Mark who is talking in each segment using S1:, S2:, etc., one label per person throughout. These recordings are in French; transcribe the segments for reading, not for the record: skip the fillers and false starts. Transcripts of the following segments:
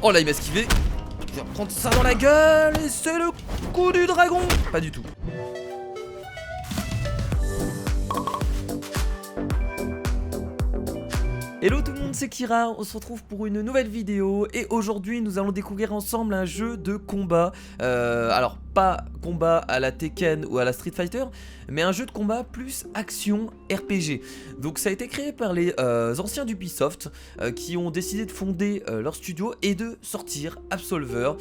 S1: Oh là il m'a esquivé. Je vais prendre ça dans la gueule. Et c'est le coup du dragon. Pas du tout. Hello tout le monde, c'est Kira, on se retrouve pour une nouvelle vidéo et aujourd'hui nous allons découvrir ensemble un jeu de combat. Alors pas combat à la Tekken ou à la Street Fighter, mais un jeu de combat plus action RPG. Donc ça a été créé par les anciens d'Ubisoft qui ont décidé de fonder leur studio et de sortir Absolver.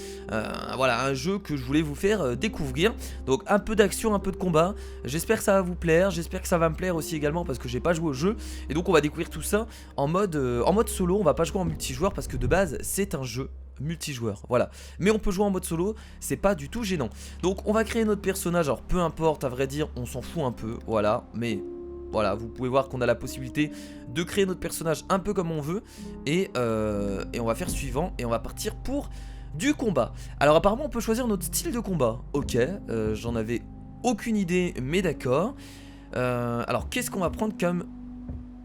S1: Voilà, un jeu que je voulais vous faire découvrir. Donc un peu d'action, un peu de combat. J'espère que ça va vous plaire, j'espère que ça va me plaire aussi également parce que j'ai pas joué au jeu. Et donc on va découvrir tout ça en mode solo. On va pas jouer en multijoueur parce que de base c'est un jeu multijoueur, voilà. Mais on peut jouer en mode solo, c'est pas du tout gênant. Donc on va créer notre personnage, alors peu importe, à vrai dire, on s'en fout un peu, voilà. Mais voilà, vous pouvez voir qu'on a la possibilité de créer notre personnage un peu comme on veut. Et on va faire suivant et on va partir pour du combat. Alors apparemment on peut choisir notre style de combat. Ok, j'en avais aucune idée, mais d'accord. Alors qu'est-ce qu'on va prendre comme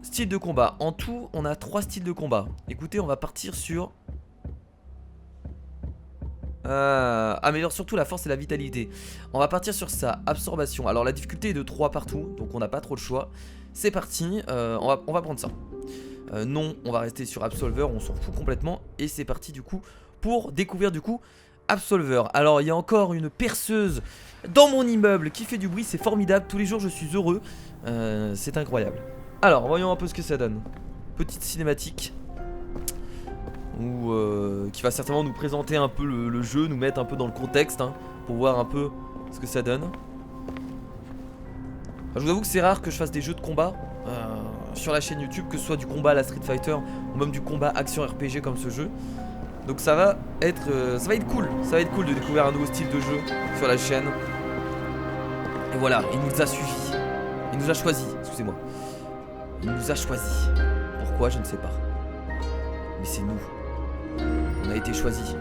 S1: style de combat? En tout, on a 3 styles de combat. Écoutez, on va partir sur... améliore surtout la force et la vitalité. On va partir sur ça, absorption. Alors la difficulté est de 3 partout, donc on n'a pas trop le choix. C'est parti, on va prendre ça. Non, on va rester sur Absolver, on s'en fout complètement. Et c'est parti du coup pour découvrir du coup Absolver. Alors il y a encore une perceuse dans mon immeuble qui fait du bruit, c'est formidable. Tous les jours je suis heureux, c'est incroyable. Alors voyons un peu ce que ça donne. Petite cinématique qui va certainement nous présenter un peu le jeu, nous mettre un peu dans le contexte pour voir un peu ce que ça donne. Je vous avoue que c'est rare que je fasse des jeux de combat sur la chaîne YouTube, que ce soit du combat à la Street Fighter ou même du combat action RPG comme ce jeu. Donc ça va être cool, ça va être cool de découvrir un nouveau style de jeu sur la chaîne. Et voilà, il nous a suivi, il nous a choisi, excusez-moi. Il nous a choisi. Pourquoi, je ne sais pas. Mais c'est nous. On a été choisis.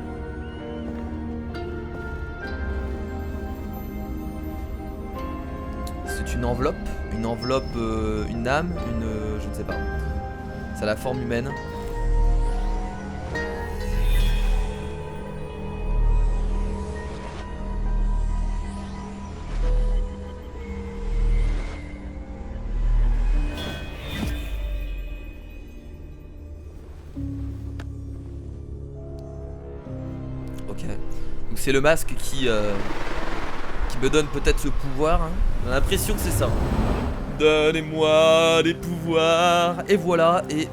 S1: C'est une enveloppe, une âme, je ne sais pas. Ça a la forme humaine. Ok. Donc c'est le masque qui me donne peut-être ce pouvoir. J'ai l'impression que c'est ça. Donnez-moi des pouvoirs. Et voilà. Et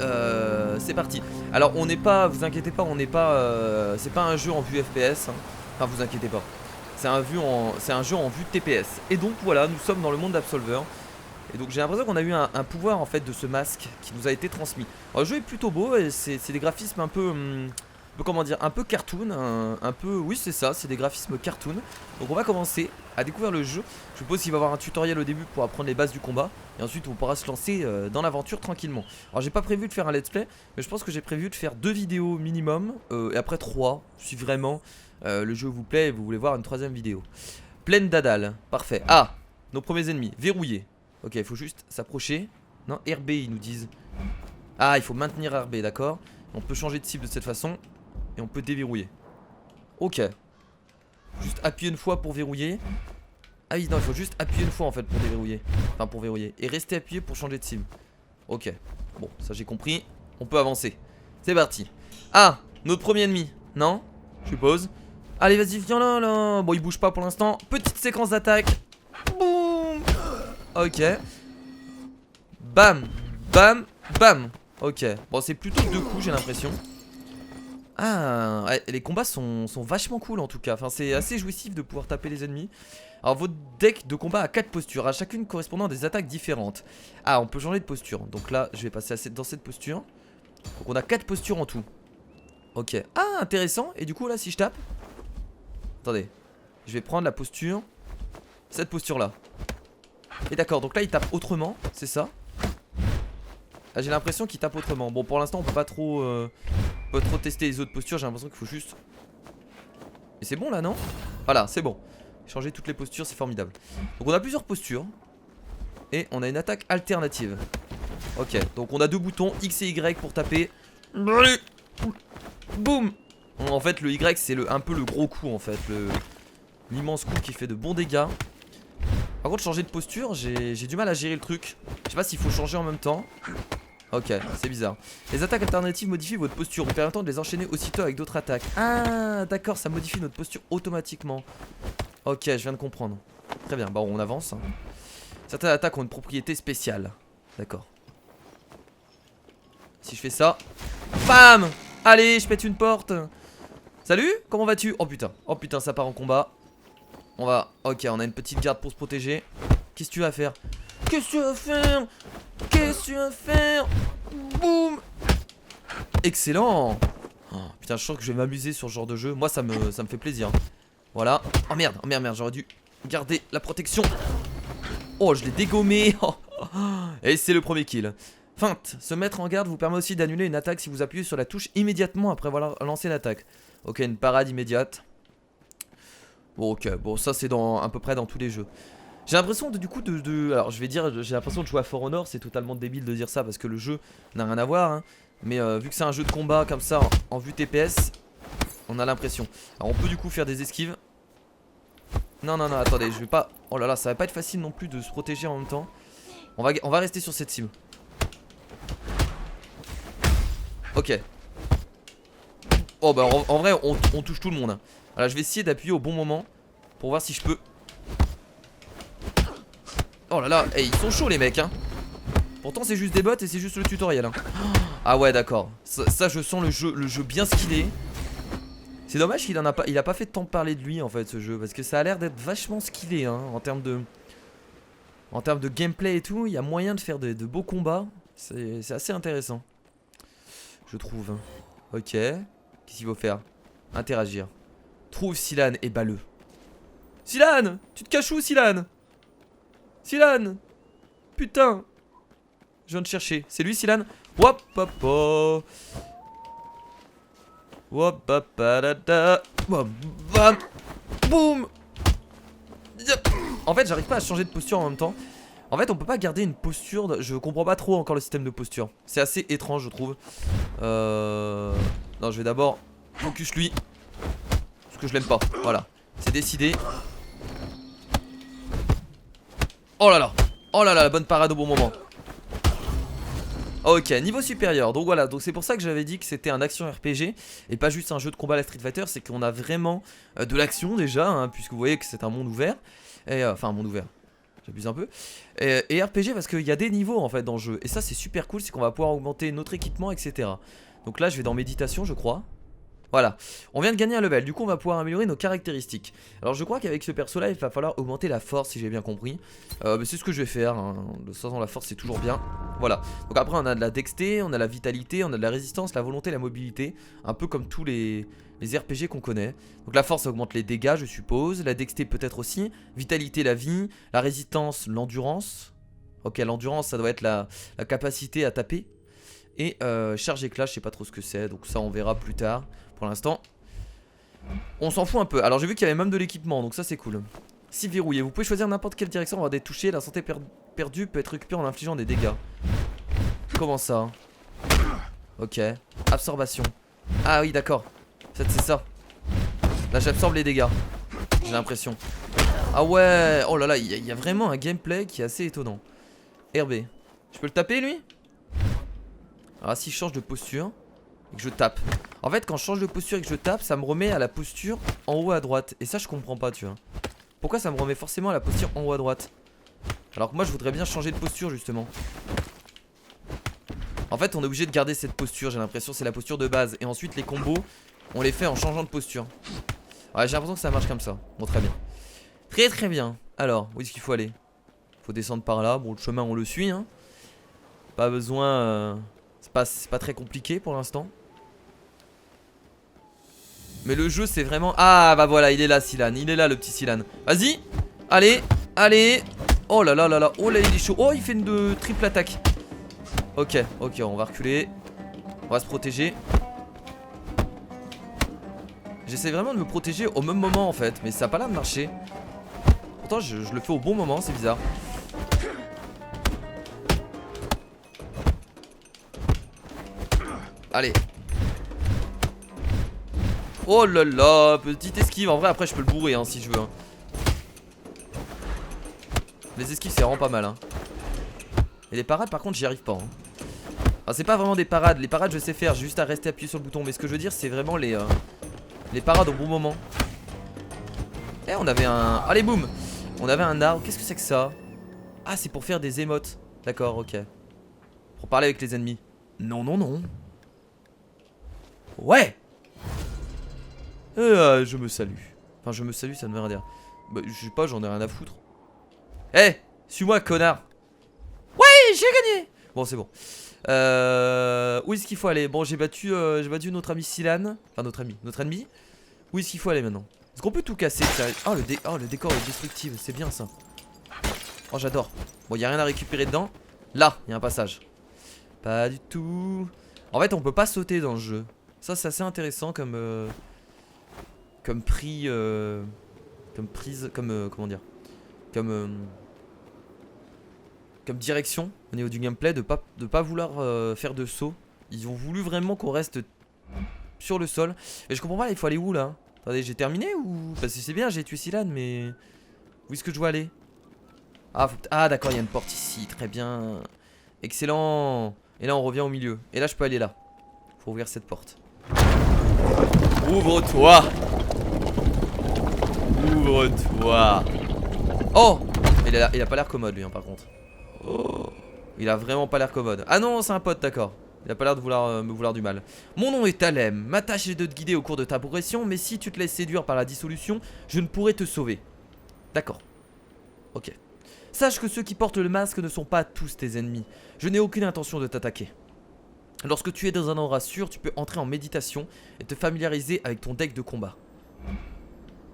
S1: c'est parti. Alors on n'est pas, vous inquiétez pas, on n'est pas. C'est pas un jeu en vue FPS. Enfin vous inquiétez pas. C'est un jeu en vue TPS. Et donc voilà, nous sommes dans le monde d'Absolver. Et donc j'ai l'impression qu'on a eu un pouvoir en fait de ce masque qui nous a été transmis. Alors, le jeu est plutôt beau et c'est des graphismes un peu comment dire, un peu cartoon, un peu, oui c'est ça, c'est des graphismes cartoon. Donc on va commencer à découvrir le jeu. Je suppose qu'il va y avoir un tutoriel au début pour apprendre les bases du combat. Et ensuite on pourra se lancer dans l'aventure tranquillement. Alors j'ai pas prévu de faire un let's play, mais je pense que j'ai prévu de faire 2 vidéos minimum. Et après 3, si vraiment le jeu vous plaît et vous voulez voir une 3ème vidéo. Pleine d'Adal, parfait. Ah, nos premiers ennemis, verrouillés. Ok, il faut juste s'approcher. Non, RB ils nous disent. Ah, il faut maintenir RB, d'accord. On peut changer de cible de cette façon. Et on peut déverrouiller. Ok. Juste appuyer une fois pour verrouiller. Ah oui non, il faut juste appuyer une fois en fait pour déverrouiller. Enfin pour verrouiller. Et rester appuyé pour changer de cible. Ok. Bon, ça j'ai compris. On peut avancer. C'est parti. Ah, notre premier ennemi. Non, je suppose. Allez vas-y, viens là là. Bon il bouge pas pour l'instant. Petite séquence d'attaque. Boum. Ok. Bam. Bam. Bam. Ok. Bon c'est plutôt 2 coups j'ai l'impression. Ah, les combats sont vachement cool en tout cas. Enfin, c'est assez jouissif de pouvoir taper les ennemis. Alors, votre deck de combat a 4 postures, à chacune correspondant à des attaques différentes. Ah, on peut changer de posture. Donc là, je vais passer dans cette posture. Donc, on a 4 postures en tout. Ok. Ah, intéressant. Et du coup, là, si je tape. Attendez. Je vais prendre la posture. Cette posture là. Et d'accord, donc là, il tape autrement. C'est ça. Ah, j'ai l'impression qu'il tape autrement. Bon, pour l'instant, on peut pas trop tester les autres postures. J'ai l'impression qu'il faut juste. Et c'est bon là, non? Voilà, c'est bon. Changer toutes les postures, c'est formidable. Donc, on a plusieurs postures. Et on a une attaque alternative. Ok, donc on a 2 boutons X et Y pour taper. Boum. En fait le Y c'est un peu le gros coup en fait, l'immense coup qui fait de bons dégâts. Par contre changer de posture, j'ai du mal à gérer le truc. Je sais pas s'il faut changer en même temps. Ok, c'est bizarre. Les attaques alternatives modifient votre posture, vous permettant de les enchaîner aussitôt avec d'autres attaques. Ah d'accord, ça modifie notre posture automatiquement. Ok, je viens de comprendre. Très bien, bon on avance. Certaines attaques ont une propriété spéciale. D'accord. Si je fais ça, bam! Allez, je pète une porte. Salut, comment vas-tu? Oh putain, ça part en combat. On va, ok, on a une petite garde pour se protéger. Qu'est-ce que tu vas faire? Qu'est-ce que tu vas faire? Qu'est-ce que tu vas faire? Boum! Excellent! Oh, putain, je sens que je vais m'amuser sur ce genre de jeu. Moi, ça me fait plaisir. Voilà. Oh merde, j'aurais dû garder la protection. Oh, je l'ai dégommé. Et c'est le premier kill. Feinte, se mettre en garde vous permet aussi d'annuler une attaque si vous appuyez sur la touche immédiatement après avoir lancé l'attaque. Ok, une parade immédiate. Bon, ok, bon, ça c'est à peu près dans tous les jeux. J'ai l'impression du coup alors je vais dire, j'ai l'impression de jouer à For Honor, c'est totalement débile de dire ça parce que le jeu n'a rien à voir, hein. Mais vu que c'est un jeu de combat comme ça, en vue TPS, on a l'impression. Alors on peut du coup faire des esquives. Non, attendez, je vais pas... Oh là là, ça va pas être facile non plus de se protéger en même temps. On va rester sur cette cible. Ok. Oh bah en vrai on touche tout le monde, hein. Alors je vais essayer d'appuyer au bon moment pour voir si je peux. Oh là là, hey, ils sont chauds les mecs, hein. Pourtant c'est juste des bots et c'est juste le tutoriel, hein. Ah ouais d'accord, ça je sens le jeu bien skillé. C'est dommage qu'il a pas fait tant parler de lui en fait ce jeu, parce que ça a l'air d'être vachement skillé, hein, en termes de gameplay et tout. Il y a moyen de faire de beaux combats. C'est assez intéressant, je trouve. Ok, qu'est-ce qu'il faut faire? Interagir. Trouve Silan et bats-le. Silan, tu te caches où Silan? Silan, putain, je viens de chercher. C'est lui Silan? Wop hop hop. Wop hop da. Bam bam. Boum. En fait j'arrive pas à changer de posture en même temps. En fait on peut pas garder une posture Je comprends pas trop encore le système de posture. C'est assez étrange je trouve. Non je vais d'abord focus lui, parce que je l'aime pas. Voilà, c'est décidé. Oh là là, la bonne parade au bon moment. Ok, niveau supérieur. Donc voilà, donc c'est pour ça que j'avais dit que c'était un action RPG et pas juste un jeu de combat à la Street Fighter. C'est qu'on a vraiment de l'action déjà, hein, puisque vous voyez que c'est un monde ouvert. Et enfin un monde ouvert, j'abuse un peu. Et RPG parce qu'il y a des niveaux en fait dans le jeu. Et ça c'est super cool, c'est qu'on va pouvoir augmenter notre équipement, etc. Donc là je vais dans méditation je crois. Voilà, on vient de gagner un level, du coup on va pouvoir améliorer nos caractéristiques. Alors je crois qu'avec ce perso là il va falloir augmenter la force si j'ai bien compris. Mais c'est ce que je vais faire, hein. De toute façon la force c'est toujours bien. Voilà, donc après on a de la dexté, on a la vitalité, on a de la résistance, la volonté, la mobilité. Un peu comme tous les RPG qu'on connaît. Donc la force ça augmente les dégâts je suppose, la dexté peut-être aussi, vitalité la vie, la résistance l'endurance. Ok, l'endurance ça doit être la capacité à taper. Et charge éclat je sais pas trop ce que c'est, donc ça on verra plus tard. Pour l'instant on s'en fout un peu. Alors j'ai vu qu'il y avait même de l'équipement, donc ça c'est cool. Si verrouillé, vous pouvez choisir n'importe quelle direction. On va des touchés, la santé perdue peut être récupérée en infligeant des dégâts. Comment ça? Ok, absorption. Ah oui d'accord, c'est ça. Là j'absorbe les dégâts, j'ai l'impression. Ah ouais, oh là là, il y a vraiment un gameplay qui est assez étonnant. RB, je peux le taper lui? Alors si je change de posture et que je tape, en fait quand je change de posture et que je tape, ça me remet à la posture en haut à droite. Et ça je comprends pas tu vois. Pourquoi ça me remet forcément à la posture en haut à droite, alors que moi je voudrais bien changer de posture justement. En fait on est obligé de garder cette posture, j'ai l'impression c'est la posture de base. Et ensuite les combos on les fait en changeant de posture. Ouais j'ai l'impression que ça marche comme ça. Bon très bien. Très très bien. Alors où est-ce qu'il faut aller? Faut descendre par là, bon le chemin on le suit hein. Pas besoin c'est pas très compliqué pour l'instant. Mais le jeu c'est vraiment... Ah bah voilà il est là Silan, il est là le petit Silan. Vas-y, allez, allez. Oh là là là là, oh là il est chaud. Oh il fait une triple attaque. Ok, ok on va reculer. On va se protéger. J'essaie vraiment de me protéger au même moment en fait, mais ça a pas l'air de marcher. Pourtant je le fais au bon moment, c'est bizarre. Allez. Oh là là, petite esquive. En vrai, après, je peux le bourrer hein, si je veux. Hein. Les esquives, c'est vraiment pas mal. Hein. Et les parades, par contre, j'y arrive pas. Hein. Enfin, c'est pas vraiment des parades. Les parades, je sais faire. J'ai juste à rester appuyé sur le bouton. Mais ce que je veux dire, c'est vraiment les parades au bon moment. Eh, on avait un. Allez, boum! On avait un arbre. Qu'est-ce que c'est que ça? Ah, c'est pour faire des émotes. D'accord, ok. Pour parler avec les ennemis. Non, non, non. Ouais! Je me salue. Enfin, je me salue, ça ne veut rien dire. Bah, je sais pas, j'en ai rien à foutre. Eh! Suis-moi, connard! Ouais, j'ai gagné! Bon, c'est bon. Où est-ce qu'il faut aller? Bon, j'ai battu notre ami Silan. Enfin, notre ennemi. Où est-ce qu'il faut aller maintenant? Est-ce qu'on peut tout casser? Oh, le décor est destructible, c'est bien ça. Oh, j'adore. Bon, y a rien à récupérer dedans. Là, y a un passage. Pas du tout. En fait, on peut pas sauter dans le jeu. Ça, c'est assez intéressant comme prix. Comme prise. Comment dire? Comme direction au niveau du gameplay de pas vouloir faire de saut. Ils ont voulu vraiment qu'on reste sur le sol. Et je comprends pas, il faut aller où là? Attendez, j'ai terminé ou... Parce que c'est bien, j'ai tué Silan, mais... Où est-ce que je dois aller? Ah d'accord, il y a une porte ici, très bien. Excellent. Et là on revient au milieu. Et là je peux aller là. Faut ouvrir cette porte. Ouvre-toi. Ouvre-toi. Oh, il a pas l'air commode lui hein, par contre. Oh, il a vraiment pas l'air commode. Ah non, c'est un pote, d'accord. Il a pas l'air de me vouloir du mal. Mon nom est Talem. Ma tâche est de te guider au cours de ta progression, mais si tu te laisses séduire par la dissolution, je ne pourrai te sauver. D'accord. Ok. Sache que ceux qui portent le masque ne sont pas tous tes ennemis. Je n'ai aucune intention de t'attaquer. Lorsque tu es dans un endroit sûr, tu peux entrer en méditation et te familiariser avec ton deck de combat.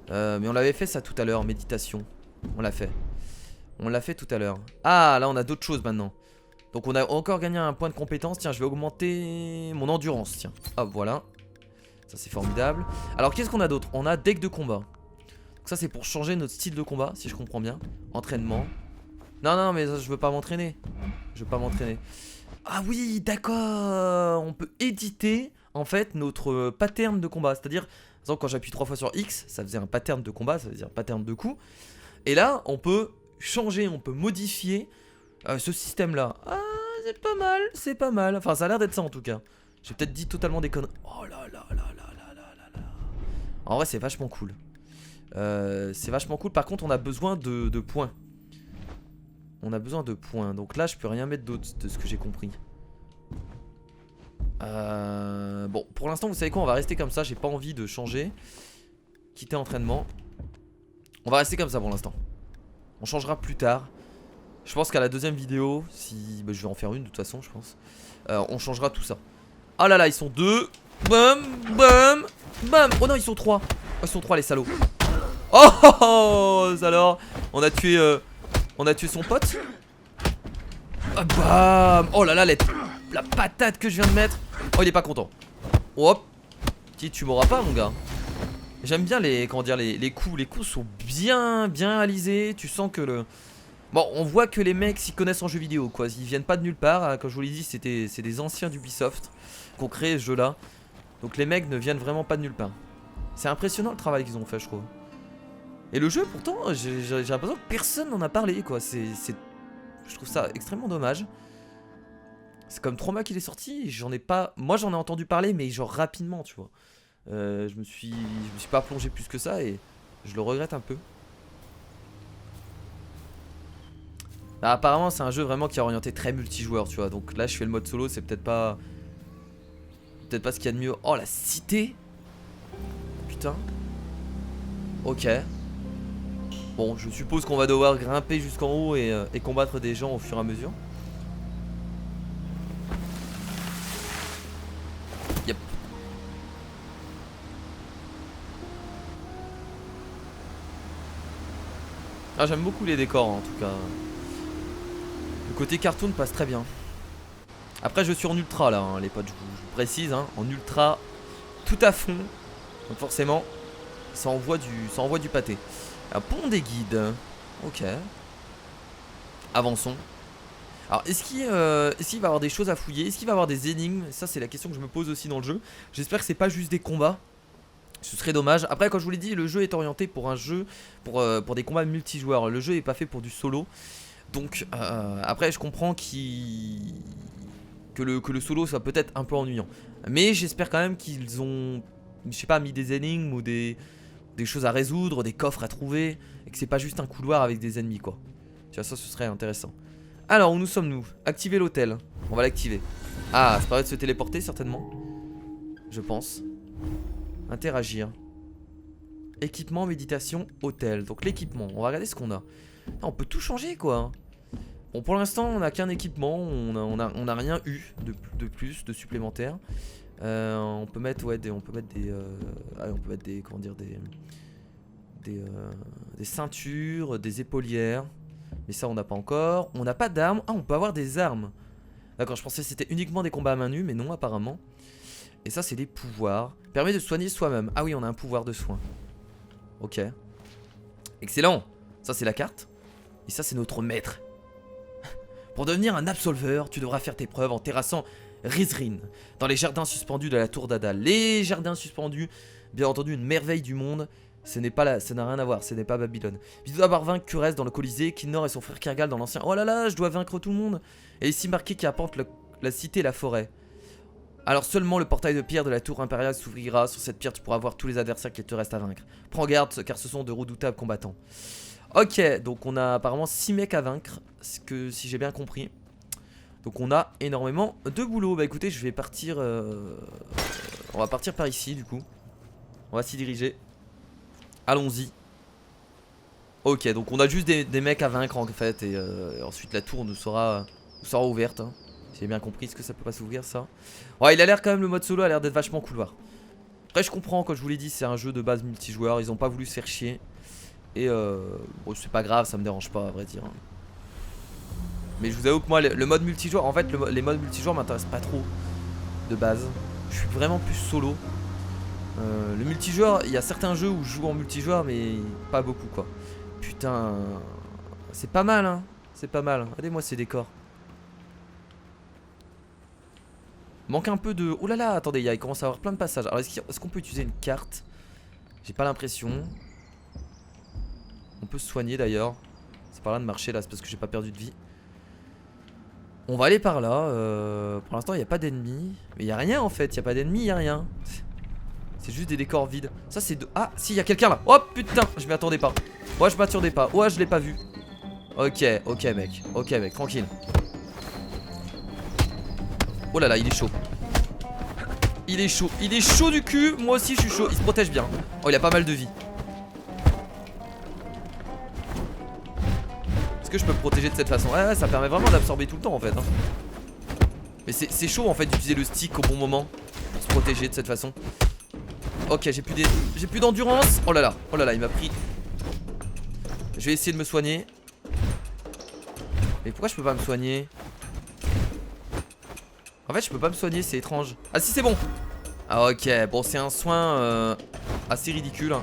S1: Mais on l'avait fait ça tout à l'heure, méditation. On l'a fait. On l'a fait tout à l'heure. Ah, là on a d'autres choses maintenant. Donc on a encore gagné un point de compétence. Tiens, je vais augmenter mon endurance. Tiens, hop, voilà. Ça c'est formidable. Alors qu'est-ce qu'on a d'autre? On a deck de combat. Donc ça c'est pour changer notre style de combat, si je comprends bien. Entraînement. Non, non, mais je veux pas m'entraîner. Je veux pas m'entraîner. Ah oui, d'accord. On peut éditer en fait notre pattern de combat. C'est-à-dire, par exemple, quand j'appuie 3 fois sur X, ça faisait un pattern de combat, ça veut dire pattern de coup. Et là, on peut changer, on peut modifier ce système-là. Ah, c'est pas mal, c'est pas mal. Enfin, ça a l'air d'être ça en tout cas. J'ai peut-être dit totalement des conneries. Oh là là là là là là là là. En vrai, c'est vachement cool. C'est vachement cool. Par contre, on a besoin de points. On a besoin de points. Donc là, je peux rien mettre d'autre de ce que j'ai compris. Bon, pour l'instant, vous savez quoi? On va rester comme ça. J'ai pas envie de changer. Quitter entraînement. On va rester comme ça pour l'instant. On changera plus tard. Je pense qu'à la deuxième vidéo, si bah, je vais en faire une de toute façon, je pense. On changera tout ça. Ah là là, ils sont deux. Bam, bam, bam. Oh non, ils sont trois. Oh, ils sont trois les salauds. Oh, oh, oh alors, on a tué son pote. Ah, bam. Oh là là, la patate que je viens de mettre. Oh, il est pas content. Hop. Tu m'auras pas, mon gars. J'aime bien les coups. Les coups sont bien alisés. Tu sens que le... Bon, on voit que les mecs s'y connaissent en jeu vidéo, quoi. Ils viennent pas de nulle part. Comme je vous l'ai dit, c'est des anciens d'Ubisoft qui ont créé ce jeu-là. Donc les mecs ne viennent vraiment pas de nulle part. C'est impressionnant le travail qu'ils ont fait, je trouve. Et le jeu, pourtant, j'ai l'impression que personne n'en a parlé, quoi. Je trouve ça extrêmement dommage. C'est comme 3 mois qu'il est sorti. Moi, j'en ai entendu parler, mais genre rapidement, tu vois. Je me suis pas plongé plus que ça et je le regrette un peu. Bah, apparemment c'est un jeu vraiment qui est orienté très multijoueur, tu vois. Donc là je fais le mode solo, c'est peut-être pas ce qu'il y a de mieux. Oh la cité. Putain. Ok. Bon, je suppose qu'on va devoir grimper jusqu'en haut et combattre des gens au fur et à mesure. Yep. Ah, j'aime beaucoup les décors en tout cas. Le côté cartoon passe très bien. Après je suis en ultra là hein, les potes, je vous précise hein, en ultra tout à fond. Donc forcément ça envoie du pâté. Un pont des guides. Ok. Avançons. Alors est-ce qu'il va y avoir des choses à fouiller? Est-ce qu'il va y avoir des énigmes? Ça c'est la question que je me pose aussi dans le jeu. J'espère que c'est pas juste des combats. Ce serait dommage. Après, comme je vous l'ai dit, le jeu est orienté pour un jeu, pour des combats multijoueurs. Le jeu est pas fait pour du solo. Donc, après, je comprends que le solo soit peut-être un peu ennuyant. Mais j'espère quand même qu'ils ont, je sais pas, mis des énigmes ou des choses à résoudre, des coffres à trouver. Et que c'est pas juste un couloir avec des ennemis, quoi. Tu vois, ça, ce serait intéressant. Alors, où nous sommes-nous? Activer l'hôtel. On va l'activer. Ah, ça permet de se téléporter, certainement. Je pense. Interagir. Équipement, méditation, hôtel. Donc l'équipement, on va regarder ce qu'on a. Ah, on peut tout changer quoi. Bon pour l'instant on a qu'un équipement. On a rien eu de plus, de supplémentaire. On peut mettre ouais, on peut mettre des comment dire des ceintures, des épaulières. Mais ça on n'a pas encore. On n'a pas d'armes. Ah on peut avoir des armes. D'accord, je pensais que c'était uniquement des combats à main nue, mais non apparemment. Et ça c'est des pouvoirs. Permet de soigner soi-même. Ah oui on a un pouvoir de soin. Ok. Excellent. Ça c'est la carte. Et ça c'est notre maître. Pour devenir un absolveur, tu devras faire tes preuves en terrassant Rizrin, dans les jardins suspendus de la tour d'Adal. Les jardins suspendus, bien entendu une merveille du monde. Ça n'a rien à voir, ce n'est pas Babylone. Il doit avoir vaincre Curès dans le Colisée, Kinnor et son frère Kergal dans l'ancien. Oh là là, je dois vaincre tout le monde. Et ici marqué qui apporte la cité et la forêt. Alors seulement le portail de pierre de la tour impériale s'ouvrira. Sur cette pierre tu pourras voir tous les adversaires qui te restent à vaincre. Prends garde car ce sont de redoutables combattants. Ok, donc on a apparemment 6 mecs à vaincre, si j'ai bien compris. Donc on a énormément de boulot. Bah écoutez, je vais partir on va partir par ici du coup. On va s'y diriger. Allons-y. Ok, donc on a juste des mecs à vaincre en fait. Et ensuite la tour nous sera ouverte hein. Si j'ai bien compris, est-ce que ça peut pas s'ouvrir ça? Ouais, il a l'air quand même, le mode solo a l'air d'être vachement cool. Après je comprends, comme je vous l'ai dit, c'est un jeu de base multijoueur. Ils ont pas voulu se faire chier. Et bon, c'est pas grave, ça me dérange pas à vrai dire. Mais je vous avoue que moi le mode multijoueur, en fait les modes multijoueurs m'intéressent pas trop de base. Je suis vraiment plus solo. Le multijoueur, il y a certains jeux où je joue en multijoueur mais pas beaucoup quoi. Putain, c'est pas mal hein. C'est pas mal, regardez-moi ces décors. Manque un peu de... Oh là là, attendez, il commence à y avoir plein de passages. Alors est-ce qu'on peut utiliser une carte? J'ai pas l'impression. On peut se soigner d'ailleurs. C'est par là de marcher là, c'est parce que j'ai pas perdu de vie. On va aller par là. Pour l'instant il n'y a pas d'ennemis. Mais il n'y a rien en fait, il n'y a pas d'ennemis, il n'y a rien. C'est juste des décors vides. Ça c'est de... Ah si, il y a quelqu'un là. Oh putain, je m'y attendais pas. Ouais, je m'attendais pas. Ouais, je l'ai pas vu. Ok, ok mec. Ok mec, tranquille. Oh là là, il est chaud. Il est chaud du cul. Moi aussi je suis chaud, il se protège bien. Oh, il a pas mal de vie. Est-ce que je peux me protéger de cette façon? Ouais, ça permet vraiment d'absorber tout le temps en fait hein. Mais c'est chaud en fait d'utiliser le stick au bon moment pour se protéger de cette façon. Ok, j'ai plus d'endurance. Oh là là, il m'a pris. Je vais essayer de me soigner. Mais pourquoi je peux pas me soigner? En fait je peux pas me soigner, c'est étrange. Ah si, c'est bon. Ah ok, bon c'est un soin assez ridicule hein.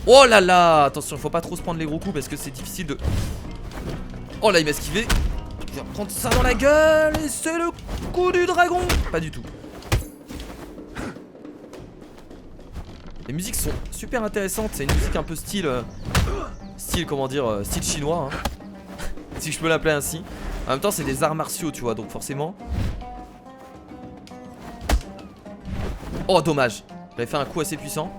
S1: Oh là là, attention, faut pas trop se prendre les gros coups parce que c'est difficile de... Oh là, il m'a esquivé. Je vais prendre ça dans la gueule. Et c'est le coup du dragon. Pas du tout. Les musiques sont super intéressantes. C'est une musique un peu style comment dire, style chinois hein. Si je peux l'appeler ainsi. En même temps c'est des arts martiaux tu vois, donc forcément. Oh dommage, j'avais fait un coup assez puissant.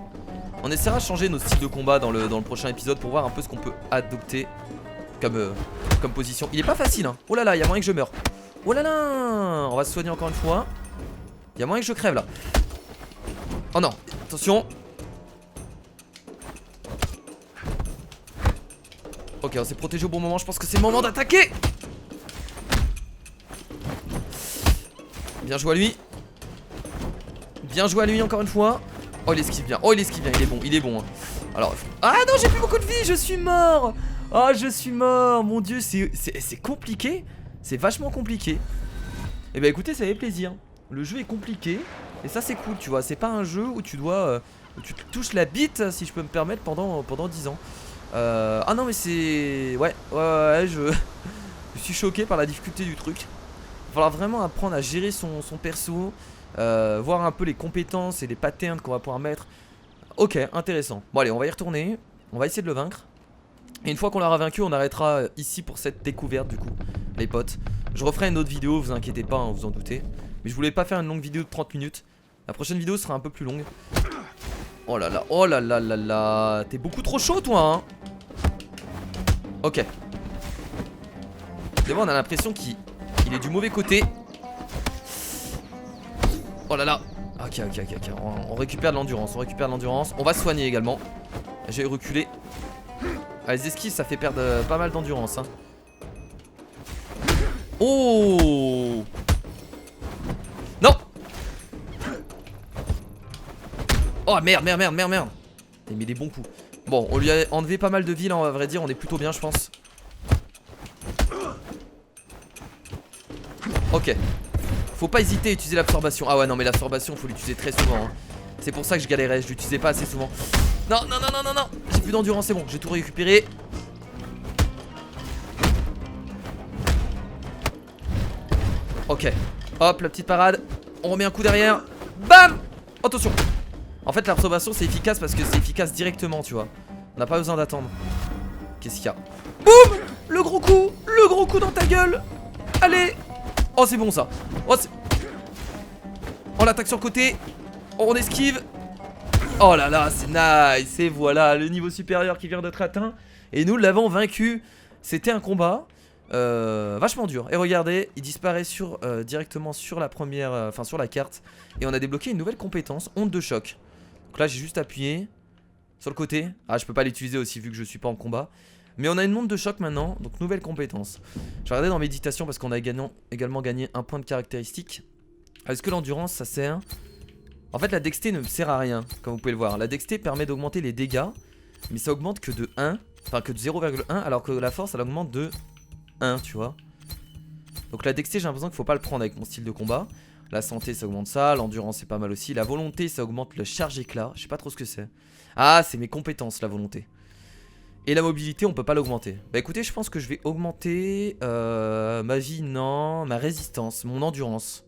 S1: On essaiera de changer nos styles de combat dans le prochain épisode pour voir un peu ce qu'on peut adopter comme position. Il est pas facile hein. Oh là là, il y a moyen que je meure. Oh là là, on va se soigner encore une fois. Il y a moyen que je crève là. Oh non, attention. Ok, on s'est protégé au bon moment, je pense que c'est le moment d'attaquer. Bien joué à lui. Bien joué à lui encore une fois. Oh il esquive bien, il est bon hein. Alors, ah non j'ai plus beaucoup de vie, je suis mort. Oh je suis mort, mon dieu c'est compliqué. C'est vachement compliqué. Et bah écoutez ça fait plaisir. Le jeu est compliqué et ça c'est cool tu vois. C'est pas un jeu où tu dois où tu te touches la bite si je peux me permettre pendant 10 ans. Ah non mais c'est... Ouais je suis choqué par la difficulté du truc. Il va falloir vraiment apprendre à gérer son perso. voir un peu les compétences et les patterns qu'on va pouvoir mettre. Ok, intéressant. Bon allez, on va y retourner, on va essayer de le vaincre. Et une fois qu'on l'aura vaincu, on arrêtera ici pour cette découverte du coup, les potes. Je referai une autre vidéo, vous inquiétez pas, hein, vous en doutez. Mais je voulais pas faire une longue vidéo de 30 minutes. La prochaine vidéo sera un peu plus longue. Oh là là, oh là là là là. T'es beaucoup trop chaud toi hein. Ok. D'abord on a l'impression qu'il est du mauvais côté. Oh là là. Ok, on récupère de l'endurance, on va se soigner également. J'ai reculé. Ah, les esquives ça fait perdre pas mal d'endurance hein. Oh non. Oh merde. Il met des bons coups. Bon, on lui a enlevé pas mal de vie là, on va vrai dire, on est plutôt bien je pense. Ok. Faut pas hésiter à utiliser l'absorption. Ah ouais non mais l'absorption faut l'utiliser très souvent hein. C'est pour ça que je galérais, je l'utilisais pas assez souvent. Non. J'ai plus d'endurance, c'est bon, j'ai tout récupéré. Ok. Hop, la petite parade. On remet un coup derrière. Bam. Attention. En fait l'absorption c'est efficace parce que c'est efficace directement tu vois. On n'a pas besoin d'attendre. Qu'est-ce qu'il y a? Boum. Le gros coup dans ta gueule. Allez. Oh c'est bon ça. Oh c'est... On l'attaque sur le côté. On esquive. Oh là là c'est nice. Et voilà le niveau supérieur qui vient d'être atteint. Et nous l'avons vaincu. C'était un combat vachement dur. Et regardez, il disparaît directement sur la première, enfin sur la carte. Et on a débloqué une nouvelle compétence, onde de choc. Donc là j'ai juste appuyé sur le côté. Ah je peux pas l'utiliser aussi vu que je suis pas en combat. Mais on a une onde de choc maintenant, donc nouvelle compétence. Je vais regarder dans méditation parce qu'on a également gagné un point de caractéristique. Est-ce que l'endurance ça sert? En fait la dexté ne sert à rien, comme vous pouvez le voir. La dexté permet d'augmenter les dégâts, mais ça augmente que de 1, enfin que de 0,1, alors que la force elle augmente de 1, tu vois. Donc la dexté j'ai l'impression qu'il faut pas le prendre avec mon style de combat. La santé ça augmente ça, l'endurance c'est pas mal aussi. La volonté ça augmente le charge éclat, je sais pas trop ce que c'est. Ah c'est mes compétences la volonté. Et la mobilité on peut pas l'augmenter. Bah écoutez je pense que je vais augmenter ma vie, non, ma résistance, mon endurance.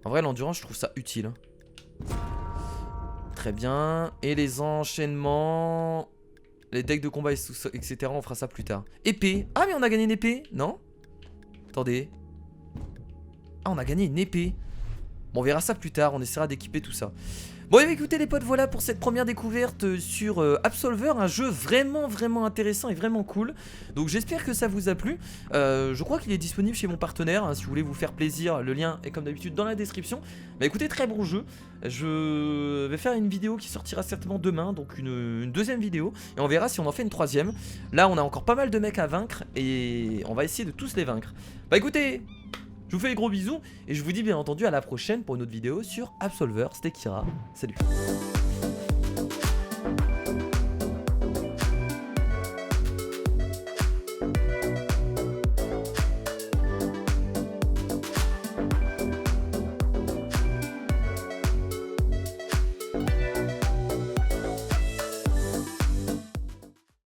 S1: En vrai l'endurance je trouve ça utile. Très bien. Et les enchaînements, les decks de combat etc. on fera ça plus tard. Épée. Ah mais on a gagné une épée, non? Attendez. Ah on a gagné une épée. Bon on verra ça plus tard, on essaiera d'équiper tout ça. Bon et écoutez les potes, voilà pour cette première découverte sur Absolver, un jeu vraiment intéressant et vraiment cool. Donc j'espère que ça vous a plu. Je crois qu'il est disponible chez mon partenaire hein, si vous voulez vous faire plaisir, le lien est comme d'habitude dans la description. Bah écoutez, très bon jeu. Je vais faire une vidéo qui sortira certainement demain, donc une deuxième vidéo. Et on verra si on en fait une troisième. Là on a encore pas mal de mecs à vaincre et on va essayer de tous les vaincre. Bah écoutez, je vous fais des gros bisous et je vous dis bien entendu à la prochaine pour une autre vidéo sur Absolver. C'était Kira, salut.